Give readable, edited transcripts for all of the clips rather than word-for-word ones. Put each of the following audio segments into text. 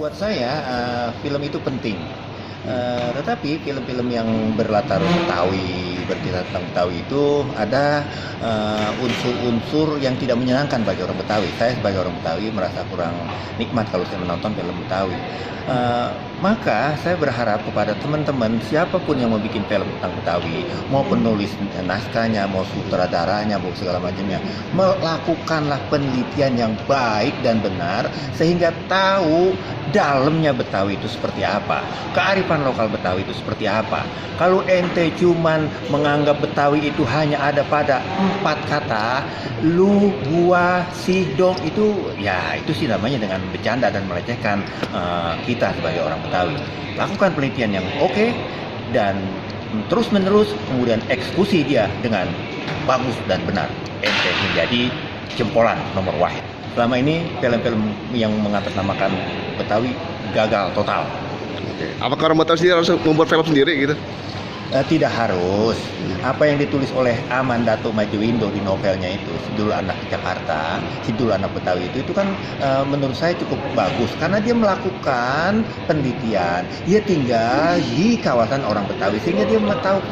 Buat saya film itu penting. Tetapi film-film yang berlatar Betawi, bercerita tentang Betawi itu ada unsur-unsur yang tidak menyenangkan bagi orang Betawi. Saya sebagai orang Betawi merasa kurang nikmat kalau saya menonton film Betawi. Maka saya berharap kepada teman-teman siapapun yang mau bikin film tentang Betawi, mau penulis naskahnya, mau sutradaranya, mau segala macamnya, melakukanlah penelitian yang baik dan benar sehingga tahu dalamnya Betawi itu seperti apa, kearifan lokal Betawi itu seperti apa. Kalau ente cuman menganggap Betawi itu hanya ada pada 4 kata, lu, gua, si, dong, itu ya itu sih namanya dengan bercanda dan melecehkan kita sebagai orang Betawi. Lakukan penelitian yang oke dan terus menerus, kemudian eksekusi dia dengan bagus dan benar. Ente menjadi jempolan nomor wahid. Selama ini film-film yang mengatasnamakan Betawi gagal total. Oke. Apakah orang Betawi sendiri harus membuat film sendiri gitu? Tidak harus. Apa yang ditulis oleh Aman Dato Majowindo di novelnya itu, Sidul Anak Jakarta, Sidul Anak Betawi itu kan menurut saya cukup bagus karena dia melakukan penelitian. Dia tinggal di kawasan orang Betawi sehingga dia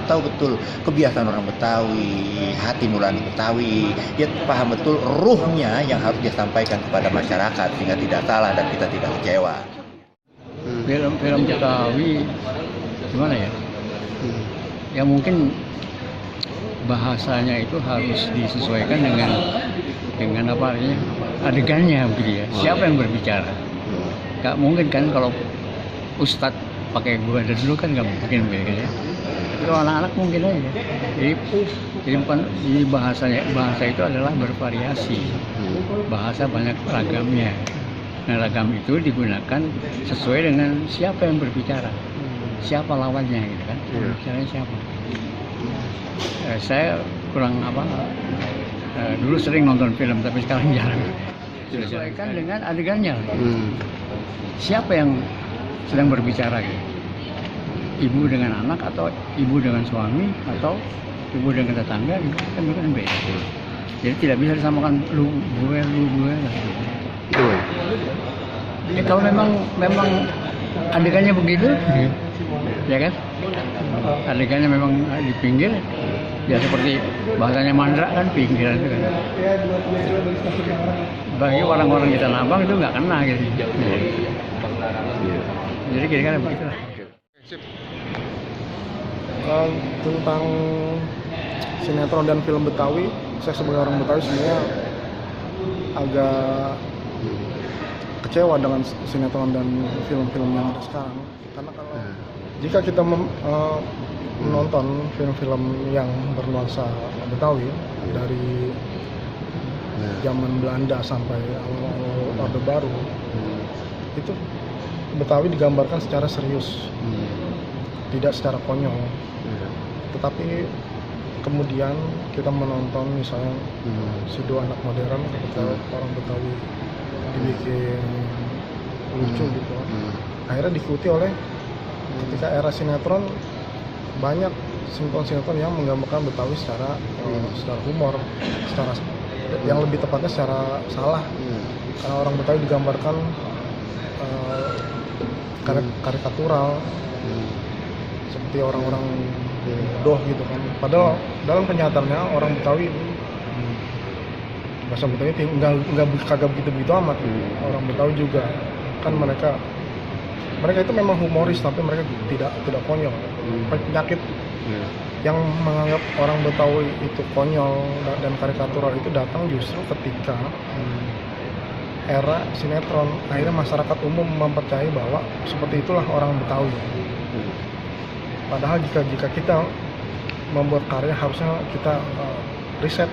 tahu betul kebiasaan orang Betawi, hati nurani Betawi. Dia paham betul ruhnya yang harus dia sampaikan kepada masyarakat sehingga tidak salah dan kita tidak kecewa. Film-film Betawi gimana ya? Ya mungkin bahasanya itu harus disesuaikan dengan apa artinya adegannya begitu ya. Siapa yang berbicara? Gak mungkin kan kalau Ustadz pakai gua dari dulu kan nggak mungkin begitu ya. Kalau anak-anak mungkin aja. Jadi bahasa itu adalah bervariasi. Bahasa banyak ragamnya. Nah, ragam itu digunakan sesuai dengan siapa yang berbicara. Siapa lawannya gitu kan, bicaranya siapa. Saya kurang dulu sering nonton film tapi sekarang jarang. Disesuaikan dengan adegannya. Siapa yang sedang berbicara gitu, ibu dengan anak atau ibu dengan suami atau ibu dengan tetangga gitu kan beda. Jadi tidak bisa disamakan lu gue lah. Kalau memang adegannya begitu, ya kan? Adegannya memang di pinggir, ya seperti bahasanya Mandra kan pinggiran itu kan. Bagi orang-orang di Tanah Abang itu nggak kena gitu. Jadi kira-kira begitulah. Tentang sinetron dan film Betawi, saya sebagai orang Betawi sebenarnya agak kecewa dengan sinetron dan film-film yang ada sekarang. Karena kalau jika kita menonton film-film yang bernuansa Betawi dari zaman Belanda sampai awal Orde Baru, itu Betawi digambarkan secara serius, tidak secara konyol. Tetapi kemudian kita menonton misalnya Sidul Anak Modern, ketika orang Betawi dibikin lucu gitu, akhirnya diikuti oleh ketika era sinetron banyak sinetron yang menggambarkan Betawi secara humor, secara yang lebih tepatnya secara salah, karena orang Betawi digambarkan karikatural seperti orang-orang bodoh gitu kan, padahal dalam kenyataannya orang Betawi bahasa Betawi kagak begitu amat. Orang Betawi juga kan mereka itu memang humoris tapi mereka tidak konyol. Penyakit yang menganggap orang Betawi itu konyol dan karikatural itu datang justru ketika era sinetron. Akhirnya masyarakat umum mempercayai bahwa seperti itulah orang Betawi. Padahal jika kita membuat karya harusnya kita riset.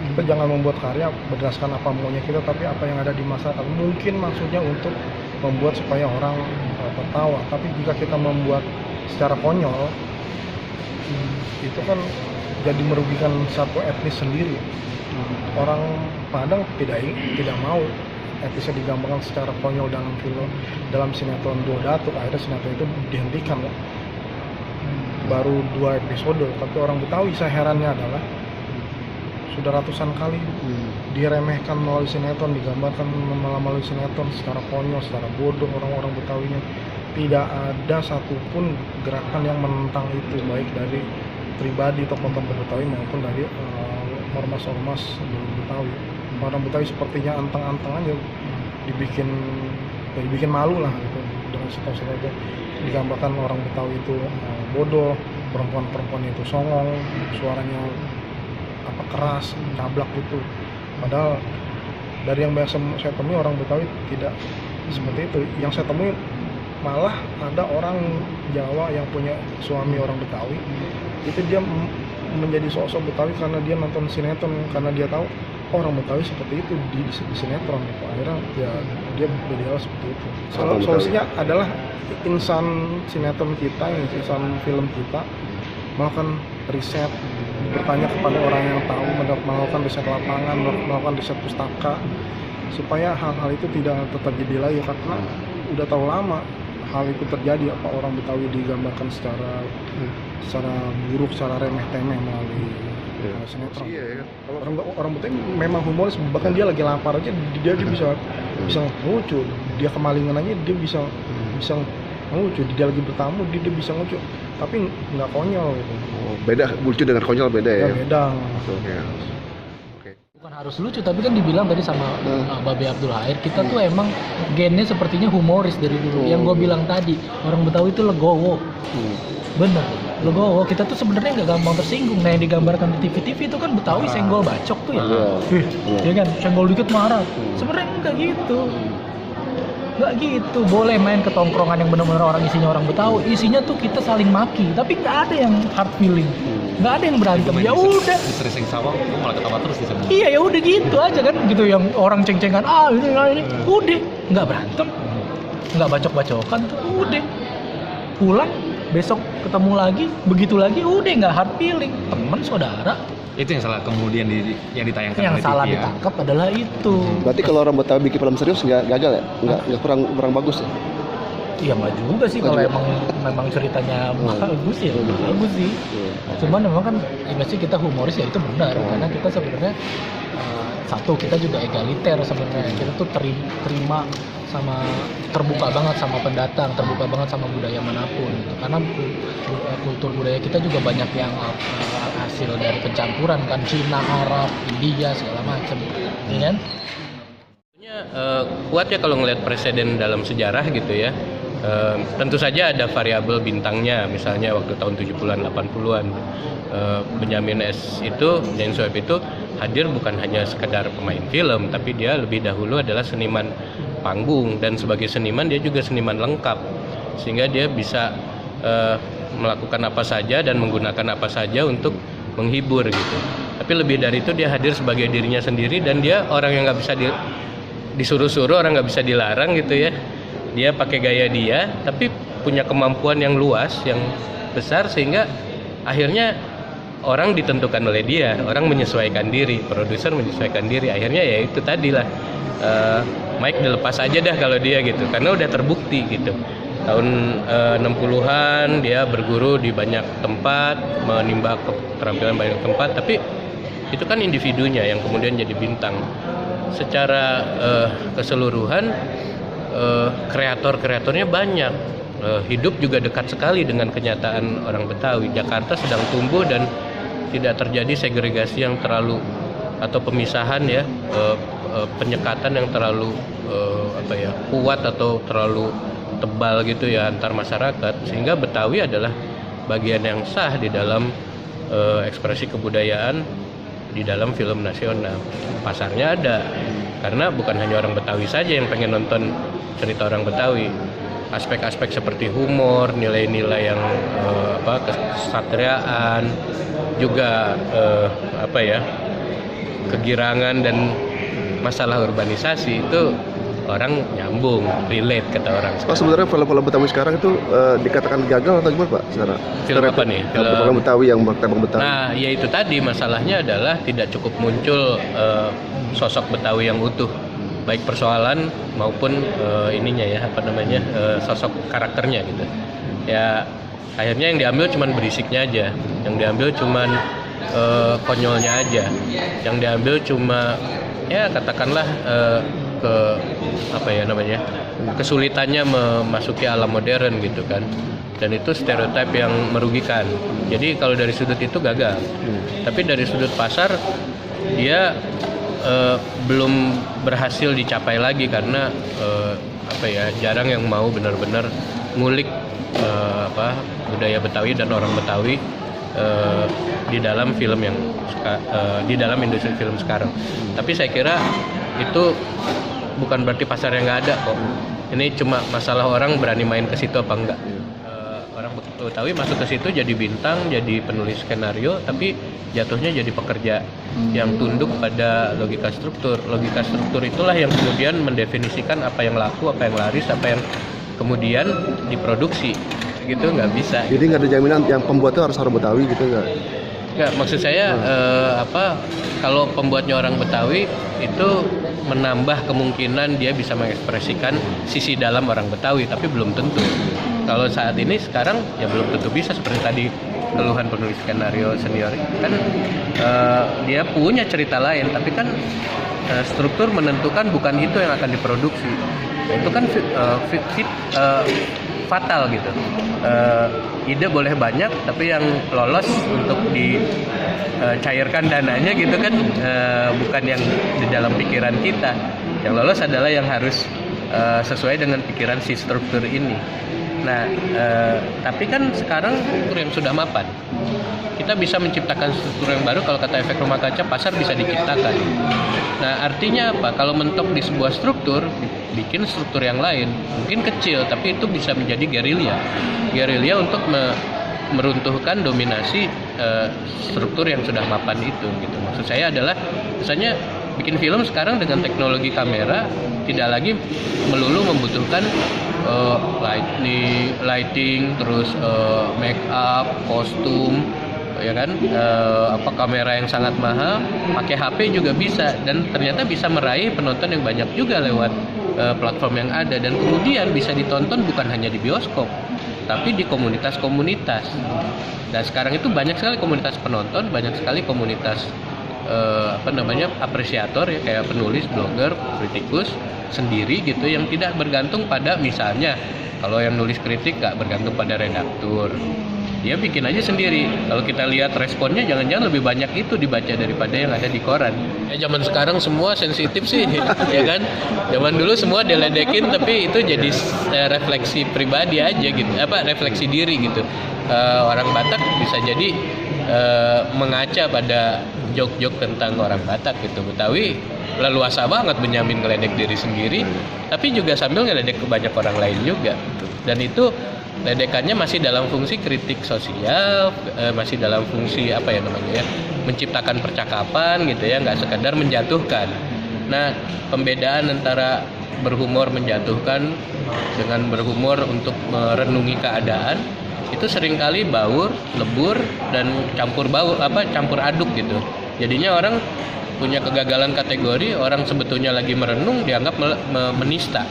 Kita jangan membuat karya berdasarkan apa maunya kita, tapi apa yang ada di masyarakat. Mungkin maksudnya untuk membuat supaya orang tertawa, tapi jika kita membuat secara konyol, itu kan jadi merugikan satu etnis sendiri. Orang Padang tidak mau etnisnya digambarkan secara konyol dalam film, dalam sinetron Dua Datuk. Akhirnya sinetron itu dihentikan ya. Baru 2 episode, tapi orang Betawi saya herannya adalah sudah ratusan kali diremehkan melalui sinetron, digambarkan melalui sinetron secara konyol, secara bodoh orang-orang Betawinya. Tidak ada satupun gerakan yang menentang itu, baik dari pribadi tokoh-tokoh Betawi maupun dari ormas-ormas di Betawi. Orang Betawi sepertinya anteng-anteng aja, dibikin malu lah gitu, dengan situasi itu digambarkan orang Betawi itu bodoh, perempuan-perempuan itu songong, suaranya keras, cablak gitu. Padahal dari yang biasa saya temui orang Betawi tidak seperti itu. Yang saya temui malah ada orang Jawa yang punya suami orang Betawi, itu dia menjadi sosok Betawi karena dia nonton sinetron, karena dia tahu orang Betawi seperti itu di sinetron. Akhirnya ya dia berideal seperti itu. Solusinya adalah insan sinetron kita, insan film kita melakukan riset, bertanya kepada orang yang tahu, melakukan riset lapangan, melakukan riset pustaka, supaya hal-hal itu tidak terjadi lagi, karena udah tahu lama hal itu terjadi. Apa orang Betawi digambarkan secara buruk, secara remeh-temeh melalui sinetron. Kalau orang Betawi memang humoris, bahkan dia lagi lapar aja dia bisa ngelucu, dia kemalingan aja dia bisa ngelucu, dia lagi bertamu dia bisa ngelucu, tapi nggak konyol gitu. Beda, lucu dengan konyol beda ya? Beda. Bukan harus lucu, tapi kan dibilang tadi sama Babe Abdul Hair, kita tuh emang gennya sepertinya humoris dari dulu. Yang gue bilang tadi, orang Betawi itu legowo. Bener, legowo. Kita tuh sebenarnya nggak gampang tersinggung. Nah, yang digambarkan di TV-TV itu kan Betawi senggol bacok tuh ya. Ya kan, senggol dikit marah. Sebenarnya nggak gitu. Nggak gitu, boleh main ke tongkrongan yang benar-benar orang isinya orang Betawi, isinya tuh kita saling maki, tapi nggak ada yang hard feeling, nggak ada yang berantem. Ya udah. Disering sawah, malah ketawa terus di sana. Iya ya udah gitu aja kan, gitu yang orang ceng-cengan ini, udah nggak berantem, nggak bacok-bacokan tuh, udah pulang besok ketemu lagi, begitu lagi, udah nggak hard feeling, teman saudara. Itu yang salah kemudian yang ditayangkan Yang oleh salah TV, ya. ditangkap adalah itu. Berarti kalau orang Betawi bikin film serius nggak gagal ya? Nggak kurang bagus ya? Iya nggak juga sih, kalau memang ceritanya bagus ya bagus sih. Cuman memang kan sih kita humoris ya itu benar, karena kita sebenarnya satu, kita juga egaliter sebenarnya, kita tuh terima sama, terbuka banget sama pendatang, terbuka banget sama budaya manapun gitu. Karena kultur budaya kita juga banyak yang hasil dari pencampuran kan, Cina, Arab, India segala macam, ya kan? Kuat ya kalau ngelihat presiden dalam sejarah gitu ya. Tentu saja ada variabel bintangnya, misalnya waktu tahun 70-an 80-an Benyamin Sueb itu hadir bukan hanya sekedar pemain film, tapi dia lebih dahulu adalah seniman panggung, dan sebagai seniman dia juga seniman lengkap, sehingga dia bisa melakukan apa saja dan menggunakan apa saja untuk menghibur gitu. Tapi lebih dari itu dia hadir sebagai dirinya sendiri, dan dia orang yang nggak bisa disuruh-suruh, orang nggak bisa dilarang gitu ya. Dia pakai gaya dia, tapi punya kemampuan yang luas, yang besar, sehingga akhirnya orang ditentukan oleh dia, orang menyesuaikan diri, produser menyesuaikan diri. Akhirnya ya itu tadi lah, Mike dilepas aja dah kalau dia gitu, karena udah terbukti gitu. Tahun 60-an dia berguru di banyak tempat, menimba keterampilan banyak tempat, tapi itu kan individunya yang kemudian jadi bintang. Secara keseluruhan kreator-kreatornya banyak, hidup juga dekat sekali dengan kenyataan orang Betawi. Jakarta sedang tumbuh dan tidak terjadi segregasi yang terlalu, atau pemisahan ya, penyekatan yang terlalu kuat atau terlalu tebal gitu ya antar masyarakat, sehingga Betawi adalah bagian yang sah di dalam ekspresi kebudayaan di dalam film nasional. Pasarnya ada, karena bukan hanya orang Betawi saja yang pengen nonton cerita orang Betawi. Aspek-aspek seperti humor, nilai-nilai yang kesatriaan, juga kegirangan dan masalah urbanisasi itu orang nyambung, relate kata orang sekarang. Oh, sebenarnya film-film Betawi sekarang itu dikatakan gagal atau gimana Pak? Film apa nih? Film Betawi yang martabak Betawi. Nah, ya itu tadi masalahnya adalah tidak cukup muncul sosok Betawi yang utuh, baik persoalan maupun sosok karakternya gitu. Ya akhirnya yang diambil cuman berisiknya aja, yang diambil cuman konyolnya aja. Yang diambil cuma ya katakanlah ke apa ya namanya, kesulitannya memasuki alam modern gitu kan. Dan itu stereotip yang merugikan. Jadi kalau dari sudut itu gagal. Tapi dari sudut pasar dia belum berhasil dicapai lagi karena apa ya, jarang yang mau benar-benar ngulik budaya Betawi dan orang Betawi di dalam film yang di dalam industri film sekarang. Tapi saya kira itu bukan berarti pasar yang nggak ada kok. Ini cuma masalah orang berani main ke situ apa enggak. Orang Betawi masuk ke situ jadi bintang, jadi penulis skenario, tapi jatuhnya jadi pekerja yang tunduk pada logika struktur. Logika struktur itulah yang kemudian mendefinisikan apa yang laku, apa yang laris, apa yang kemudian diproduksi. Gitu nggak bisa. Jadi nggak ada jaminan yang pembuatnya harus orang Betawi gitu nggak? Nggak, maksud saya kalau pembuatnya orang Betawi itu menambah kemungkinan dia bisa mengekspresikan sisi dalam orang Betawi, tapi belum tentu. Kalau saat ini sekarang ya belum tentu bisa, seperti tadi keluhan penulis skenario senior kan dia punya cerita lain, tapi kan struktur menentukan bukan itu yang akan diproduksi. Itu kan fatal gitu. Ide boleh banyak, tapi yang lolos untuk dicairkan dananya gitu kan bukan yang di dalam pikiran kita. Yang lolos adalah yang harus sesuai dengan pikiran si struktur ini. Nah, tapi kan sekarang struktur yang sudah mapan. Kita bisa menciptakan struktur yang baru. Kalau kata efek rumah kaca, pasar bisa diciptakan. Nah, artinya apa? Kalau mentok di sebuah struktur, bikin struktur yang lain, mungkin kecil, tapi itu bisa menjadi gerilya. Gerilya untuk meruntuhkan dominasi struktur yang sudah mapan itu. Gitu. Maksud saya adalah, misalnya bikin film sekarang dengan teknologi kamera tidak lagi melulu membutuhkan lighting, terus make up, kostum, ya kan, kamera yang sangat mahal, pakai HP juga bisa, dan ternyata bisa meraih penonton yang banyak juga lewat platform yang ada, dan kemudian bisa ditonton bukan hanya di bioskop, tapi di komunitas-komunitas. Dan sekarang itu banyak sekali komunitas penonton, banyak sekali komunitas apresiator ya, kayak penulis, blogger, kritikus sendiri gitu, yang tidak bergantung pada, misalnya kalau yang nulis kritik nggak bergantung pada redaktur, dia bikin aja sendiri. Kalau kita lihat responnya, jangan-jangan lebih banyak itu dibaca daripada yang ada di koran. Zaman sekarang semua sensitif sih, ya kan? Zaman dulu semua diledekin, tapi itu jadi refleksi pribadi aja gitu, refleksi diri gitu. Orang Batak bisa jadi mengaca pada jok-jok tentang orang Batak gitu. Betawi leluasa banget Benyamin ngeledek diri sendiri, tapi juga sambil ngeledek ke banyak orang lain juga gitu. Dan itu ledekannya masih dalam fungsi kritik sosial, masih dalam fungsi menciptakan percakapan gitu ya, nggak sekadar menjatuhkan. Nah, pembedaan antara berhumor menjatuhkan dengan berhumor untuk merenungi keadaan itu seringkali baur, lebur, dan campur aduk gitu. Jadinya orang punya kegagalan kategori. Orang sebetulnya lagi merenung dianggap menista,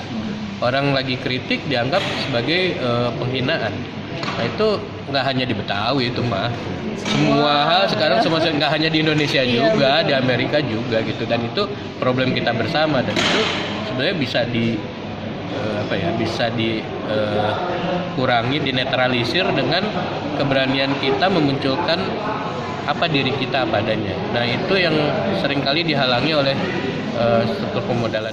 orang lagi kritik dianggap sebagai penghinaan. Nah, itu nggak hanya di Betawi, itu mah semua hal sekarang, nggak hanya di Indonesia juga, di Amerika juga gitu. Dan itu problem kita bersama, dan itu sebenarnya bisa dikurangi, dinetralisir dengan keberanian kita memunculkan diri kita apa adanya. Nah, itu yang seringkali dihalangi oleh struktur pemodalan.